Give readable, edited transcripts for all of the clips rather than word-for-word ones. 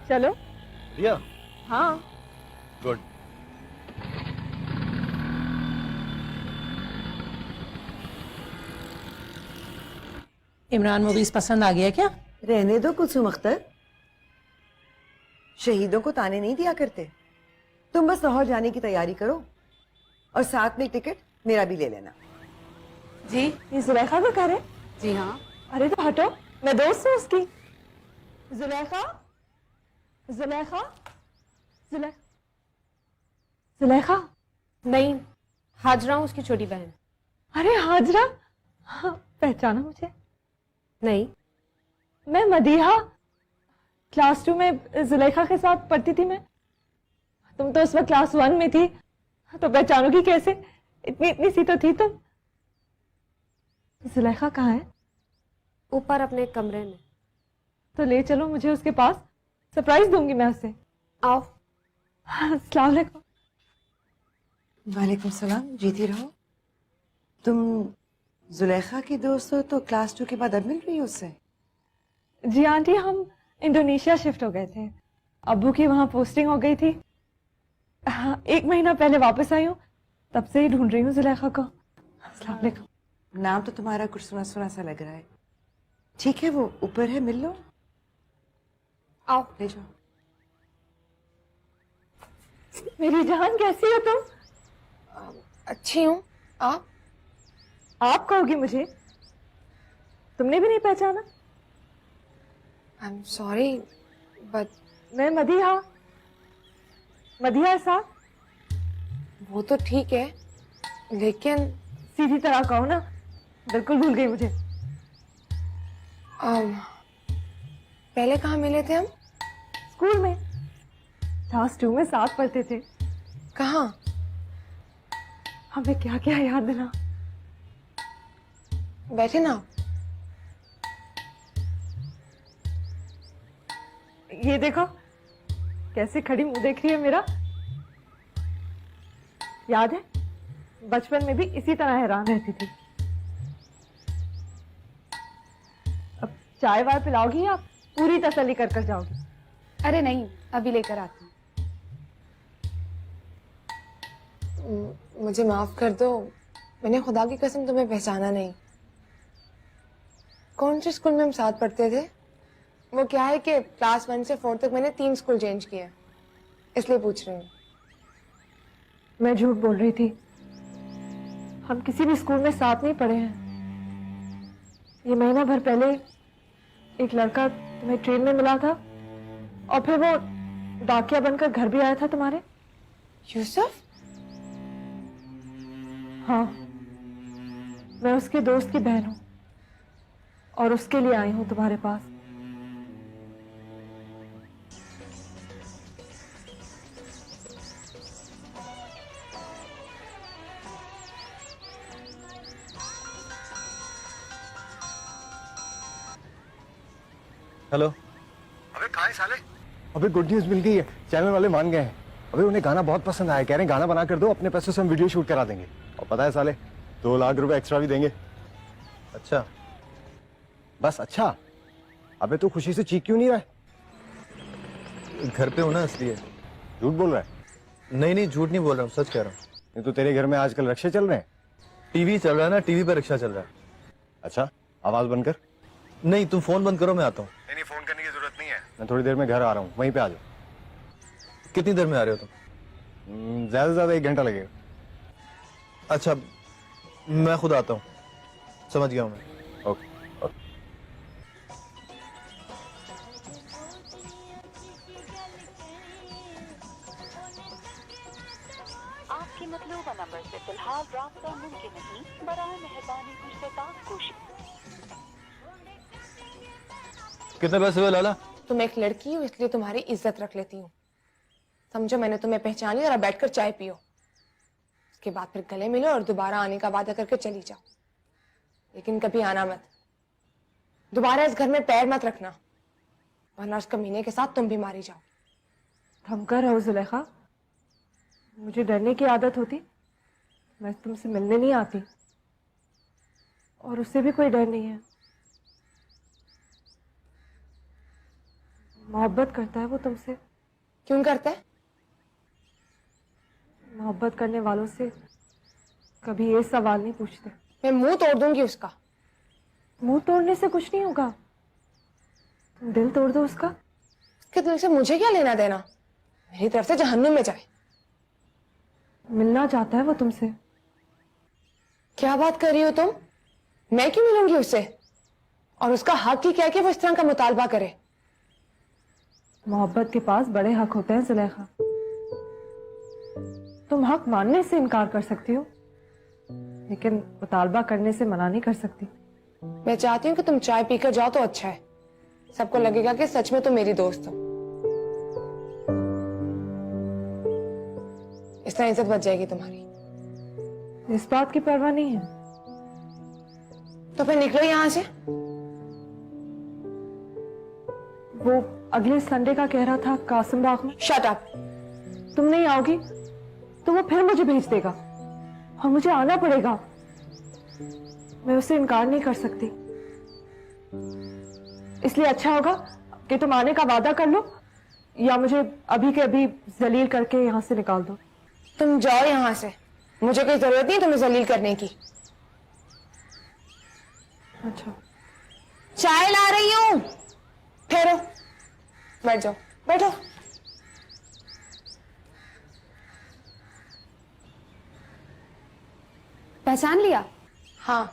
चलो। रिया। हाँ। Good. Imran movies पसंद आ गया क्या? रहने दो कुलसुम अख्तर, शहीदों को ताने नहीं दिया करते। तुम बस लाहौर जाने की तैयारी करो और साथ में टिकट मेरा भी ले लेना। जी, ये जुलेखा को कह रहे? जी हाँ। अरे तो हटो, मैं दोस्त हूँ उसकी। जुलेखा, जुलेखा, जुले जुलेखा। नहीं, हाजरा हूँ उसकी छोटी बहन। अरे हाजरा, हाँ, पहचाना मुझे? नहीं। मैं मदीहा, क्लास 2 में जुलेखा के साथ पढ़ती थी मैं। तुम तो उस वक्त क्लास 1 में थी, तो पहचानोगी कैसे? इतनी इतनी सी तो थी तुम। जुलेखा कहाँ है? ऊपर अपने कमरे में। तो ले चलो मुझे उसके पास, सरप्राइज दूंगी मैं उसे। आओ। अस्सलाम वालेकुम। वालेकुम सलाम, जीती रहो। तुम जुलेखा की दोस्त हो तो क्लास 2 के बाद अब मिल रही हो उससे? जी आंटी, हम इंडोनेशिया शिफ्ट हो गए थे। अब्बू की वहां पोस्टिंग हो गई थी। हाँ, 1 महीना पहले वापस आई हूँ, तब से ही ढूंढ रही हूँ जुलेखा को। अस्सलाम वालेकुम। नाम तो तुम्हारा कुछ सुना सुना सा लग रहा है। ठीक है, वो ऊपर है, मिल लो। आओ। ले जाओ। मेरी जान, कैसी हो तुम? अच्छी हूँ। आप कहोगी मुझे? तुमने भी नहीं पहचाना? आई एम सॉरी बट मैं मदीहा, मदीहा साहब। वो तो ठीक है, लेकिन सीधी तरह कहो ना, बिल्कुल भूल गई मुझे। पहले कहाँ मिले थे हम? स्कूल में क्लास 2 में साथ पढ़ते थे। कहाँ? हमें क्या क्या याद दिला। बैठे ना। ये देखो कैसे खड़ी मुंह देख रही है मेरा। याद है, बचपन में भी इसी तरह हैरान रहती थी। अब चाय वाय पिलाओगी आप? पूरी तसल्ली कर कर जाओगी। अरे नहीं, अभी लेकर आती हूँ। मुझे माफ कर दो, मैंने खुदा की कसम तुम्हें पहचाना नहीं। कौन से स्कूल में हम साथ पढ़ते थे? वो क्या है कि क्लास 1 से 4 तक मैंने 3 स्कूल चेंज किए, इसलिए पूछ रही हूँ। मैं झूठ बोल रही थी, हम किसी भी स्कूल में साथ नहीं पढ़े हैं। ये महीना भर पहले एक लड़का तुम्हें ट्रेन में मिला था, और फिर वो डाकिया बनकर घर भी आया था तुम्हारे। यूसुफ? हाँ, मैं उसके दोस्त की बहन हूँ और उसके लिए आई हूँ तुम्हारे पास। हेलो। अबे कहाँ है साले? अबे गुड न्यूज मिल गई है, चैनल वाले मान गए हैं। अबे उन्हें गाना बहुत पसंद आया, कह रहे हैं गाना बना कर दो, अपने पैसों से हम वीडियो शूट करा देंगे। और पता है साले, 2 लाख रुपए एक्स्ट्रा भी देंगे। अच्छा? बस अच्छा? अबे तू खुशी से चीख क्यों नहीं रहा है? घर पे हूँ ना, इसलिए। झूठ बोल रहा है? नहीं नहीं, झूठ नहीं बोल रहा हूँ, सच कह रहा हूँ। नहीं तो तेरे घर में आजकल रक्षे चल रहे हैं? टीवी चल रहा है ना, टीवी पे रिक्शा चल रहा है। अच्छा, आवाज बंद कर। नहीं, तुम फोन बंद करो, मैं आता हूँ। नहीं, फोन करने की जरूरत नहीं है, मैं थोड़ी देर में घर आ रहा हूँ, वहीं पे आ जाओ। कितनी देर में आ रहे हो तुम? ज्यादा से ज्यादा 1 घंटा लगेगा। अच्छा, मैं खुद आता हूँ, समझ गया हूँ मैं। ओके। आपके मतलूबा नंबर से फिलहाल राब्ता मुमकिन नहीं, बराए मेहरबानी पुरसताब कोशिश। कितने पैसे हुए लाला? तुम एक लड़की हो, इसलिए तुम्हारी इज्जत रख लेती हूँ। समझो मैंने तुम्हें पहचान लिया, और अब बैठकर चाय पियो। उसके बाद फिर गले मिलो और दोबारा आने का वादा करके चली जाओ, लेकिन कभी आना मत। दोबारा इस घर में पैर मत रखना, वरना उस कमीने के साथ तुम भी मारी जाओ। थमकर रहो जुलेखा, मुझे डरने की आदत होती मैं तुमसे मिलने नहीं आती, और उससे भी कोई डर नहीं है। मोहब्बत करता है वो तुमसे। क्यों करता है? मोहब्बत करने वालों से कभी ये सवाल नहीं पूछते। मैं मुंह तोड़ दूंगी उसका। मुंह तोड़ने से कुछ नहीं होगा, तुम दिल तोड़ दो उसका। उसके दिल से मुझे क्या लेना देना? मेरी तरफ से जहन्नुम में जाए। मिलना चाहता है वो तुमसे। क्या बात कर रही हो तुम? मैं क्यों मिलूंगी उससे? और उसका हक ही क्या है कि वो इस तरह का मुतालबा करे? मोहब्बत के पास बड़े हक होते हैं जुलेखा। तुम हक मानने से इनकार कर सकती हो, लेकिन मुतालबा करने से मना नहीं कर सकती। मैं चाहती हूँ कि तुम चाय पीकर जाओ तो अच्छा है। सबको लगेगा कि सच में तुम मेरी दोस्त हो। इस तरह इज्जत बच जाएगी तुम्हारी। इस बात की परवाह नहीं है। तो फिर निकलो यहाँ से। वो अगले संडे का कह रहा था कासिम बाग में। Shut up. तुम नहीं आओगी तो वो फिर मुझे भेज देगा और मुझे आना पड़ेगा। मैं उसे इनकार नहीं कर सकती, इसलिए अच्छा होगा कि तुम आने का वादा कर लो या मुझे अभी के अभी जलील करके यहाँ से निकाल दो। तुम जाओ यहाँ से। मुझे कोई जरूरत नहीं तुम्हें जलील करने की। अच्छा, चाय ला रही हूँ। ठहरो, बैठ जाओ, बैठो। पहचान लिया? हाँ,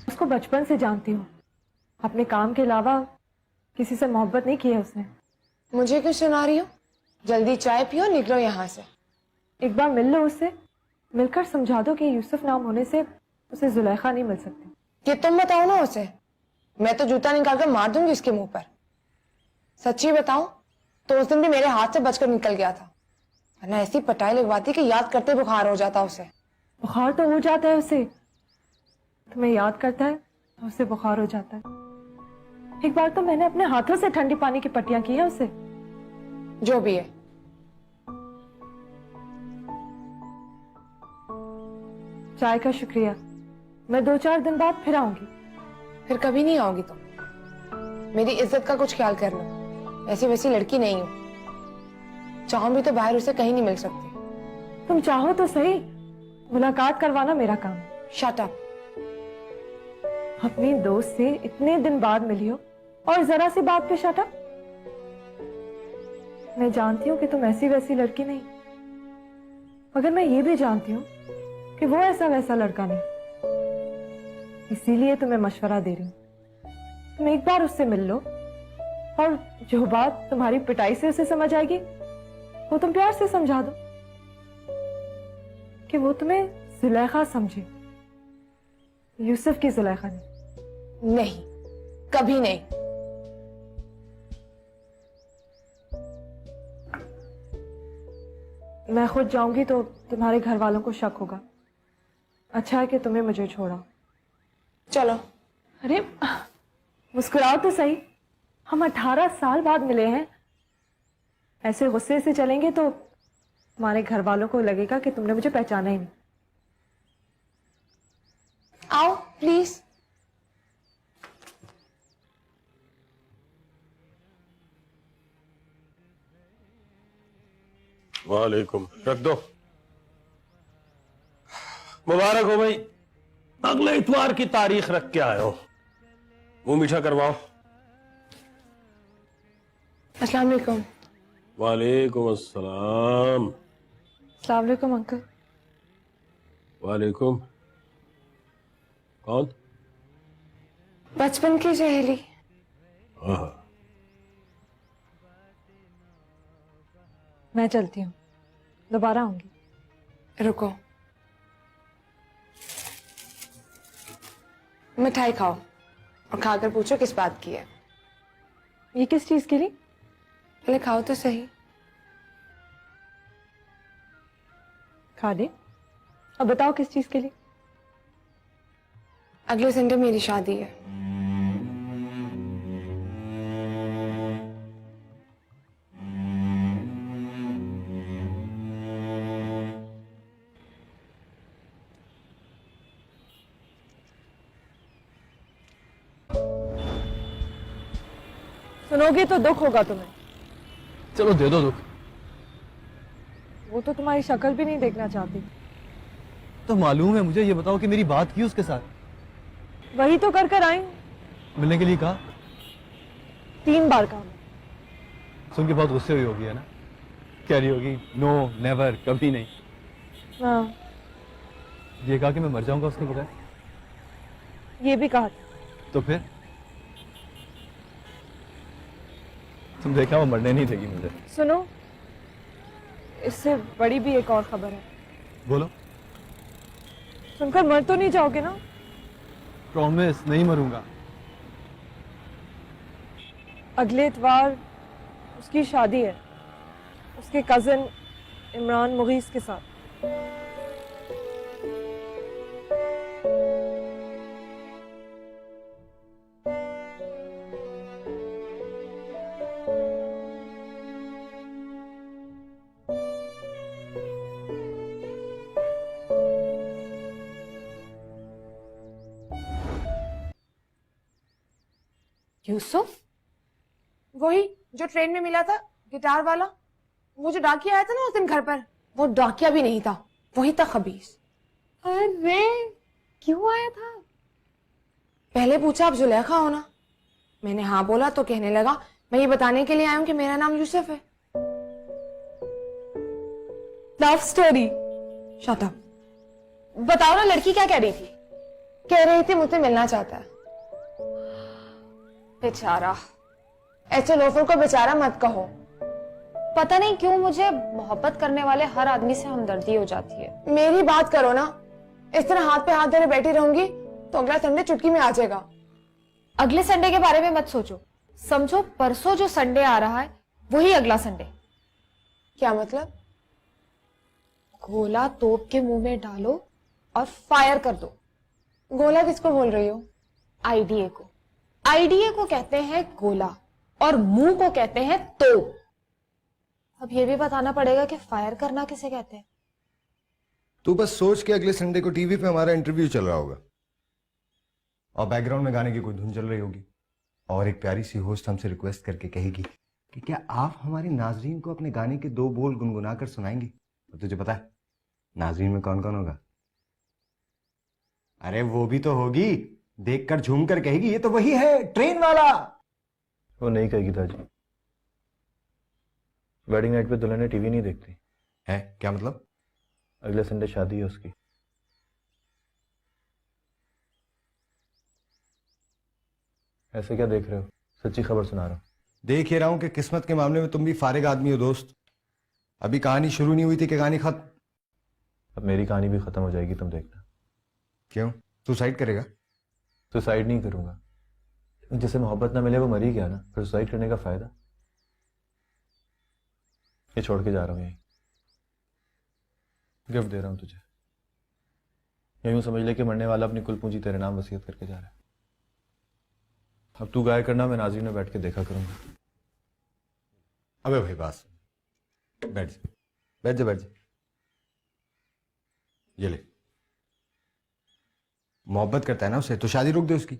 उसको बचपन से जानती हूँ। अपने काम के अलावा किसी से मोहब्बत नहीं की है उसने। मुझे क्यों सुना रही हो? जल्दी चाय पियो, निकलो यहाँ से। एक बार मिल लो उससे, मिलकर समझा दो कि यूसुफ नाम होने से उसे जुलेखा नहीं मिल सकती। कि तुम बताओ ना उसे। मैं तो जूता निकाल कर मार दूंगी उसके मुंह पर। सच्ची बताऊं तो उस दिन भी मेरे हाथ से बचकर निकल गया था, वरना ऐसी पटाई लगवाती कि याद करते बुखार हो जाता उसे। बुखार तो हो जाता है उसे, तुम्हें याद करता है तो उसे बुखार हो जाता है। एक बार तो मैंने अपने हाथों से ठंडी पानी की पट्टियां की है उसे। जो भी है। चाय का शुक्रिया। मैं 2-4 दिन बाद फिर आऊंगी। फिर कभी नहीं आओगी तुम। मेरी इज्जत का कुछ ख्याल कर लो। ऐसी वैसी लड़की नहीं हूं। चाहूं भी तो बाहर उसे कहीं नहीं मिल सकती। तुम चाहो तो सही, मुलाकात करवाना मेरा काम है। Shut up. अपनी दोस्त से इतने दिन बाद मिली हो और जरा सी बात पे शट अप। मैं जानती हूँ कि तुम ऐसी वैसी लड़की नहीं, मगर मैं ये भी जानती हूँ कि वो ऐसा वैसा लड़का नहीं। इसीलिए तुम्हें मशवरा दे रही हूँ, तुम एक बार उससे मिल लो और जो बात तुम्हारी पिटाई से उसे समझ आएगी वो तुम प्यार से समझा दो कि वो तुम्हें जुलेखा समझे, यूसुफ की जुलेखा नहीं। नहीं, कभी नहीं। मैं खुद जाऊंगी तो तुम्हारे घर वालों को शक होगा। अच्छा है कि तुम्हें मुझे छोड़ा। चलो। अरे मुस्कुराओ तो सही, हम 18 साल बाद मिले हैं। ऐसे गुस्से से चलेंगे तो तुम्हारे घर वालों को लगेगा कि तुमने मुझे पहचाना ही नहीं। आओ प्लीज। वालेकुम। रख दो। मुबारक हो भाई, अगले इतवार की तारीख रख के आए हो। मुंह मीठा करवाओ। अस्सलाम वालेकुम। वालेकुम अस्सलाम। अस्सलाम वालेकुम अंकल। वालेकुम। कौन? बचपन की सहेली। हाँ, मैं चलती हूँ, दोबारा आऊंगी। रुको, मिठाई खाओ और खाकर पूछो किस बात की है। ये किस चीज के लिए? पहले खाओ तो सही। खा दे। अब बताओ किस चीज के लिए? अगले संडे मेरी शादी है। सुनोगे तो दुख होगा तुम्हें। चलो दे दो दुख। वो तो तुम्हारी शक्ल भी नहीं देखना चाहती। तो मालूम है मुझे, ये बताओ कि मेरी बात की उसके साथ? वही तो कर कर आई हूं। मिलने के लिए कहा? 3 बार कहा। सुन के बहुत गुस्से हुई होगी, है ना? कह रही होगी नो नेवर, कभी नहीं। हाँ, ये कहा कि मैं मर जाऊंगा उसके बगैर? ये भी कहा था। तो फिर तुम देखा वो मरने नहीं देगी मुझे। सुनो, इससे बड़ी भी एक और खबर है। बोलो। सुनकर मर तो नहीं जाओगे ना? प्रॉमिस, नहीं मरूंगा। अगले इतवार उसकी शादी है, उसके कजिन इमरान मुगीस के साथ। यूसुफ, वही जो ट्रेन में मिला था, गिटार वाला। वो जो डाकिया आया था ना उस दिन घर पर, वो डाकिया भी नहीं था, वही था खबीस। अरे क्यों आया था? पहले पूछा आप जुलेखा हो ना? मैंने हाँ बोला तो कहने लगा मैं ये बताने के लिए आया हूं कि मेरा नाम यूसुफ है। Love story. Shut up. बताओ ना, लड़की क्या कह रही थी? कह रही थी मुझसे मिलना चाहता है। बेचारा। ऐसे लोफर को बेचारा मत कहो। पता नहीं क्यों मुझे मोहब्बत करने वाले हर आदमी से हमदर्दी हो जाती है। मेरी बात करो ना। इस तरह हाथ पे हाथ धरे बैठी रहूंगी तो अगला संडे चुटकी में आ जाएगा। अगले संडे के बारे में मत सोचो, समझो परसों जो संडे आ रहा है वही अगला संडे। क्या मतलब? गोला तोप के मुंह में डालो और फायर कर दो। गोला किसको बोल रही हो? आईडीए को। आईडीए को कहते हैं गोला और मुंह को कहते हैं तोप। अब ये भी बताना पड़ेगा कि फायर करना किसे कहते हैं। तू बस सोच के अगले संडे को टीवी पे हमारा इंटरव्यू चल रहा होगा और बैकग्राउंड में गाने की कोई धुन चल रही होगी और एक प्यारी सी होस्ट हमसे रिक्वेस्ट करके कहेगी कि क्या आप हमारी नाजरीन को अपने गाने के 2 बोल गुनगुना कर सुनाएंगी। तो तुझे पता है नाजरीन में कौन कौन होगा? अरे वो भी तो होगी, देखकर झूम कर कहेगी ये तो वही है ट्रेन वाला। वो नहीं कहेगी ताजी। वेडिंग नाइट पे दुल्हन टीवी नहीं देखती है। क्या मतलब? अगले संडे शादी है उसकी। ऐसे क्या देख रहे हो? सच्ची खबर सुना रहा हूं। देख ही रहा हूं कि किस्मत के मामले में तुम भी फारिग आदमी हो दोस्त। अभी कहानी शुरू नहीं हुई थी कि कहानी खत्म। अब मेरी कहानी भी खत्म हो जाएगी, तुम देखना। क्यों? सुसाइड करेगा? सुसाइड नहीं करूंगा। जिसे मोहब्बत ना मिले वो मर ही गया ना, फिर सुसाइड करने का फायदा? ये छोड़ के जा रहा हूं यहीं। गिफ्ट दे रहा हूं तुझे। यूं समझ ले कि मरने वाला अपनी कुल पूंजी तेरे नाम वसीयत करके जा रहा है। अब तू गाया करना, मैं नाज़रीन में बैठ के देखा करूंगा। अबे भाई बस बैठ जा, बैठ जा, बैठ जा। ये ले। मोहब्बत करता है ना उसे तो शादी रोक दे उसकी।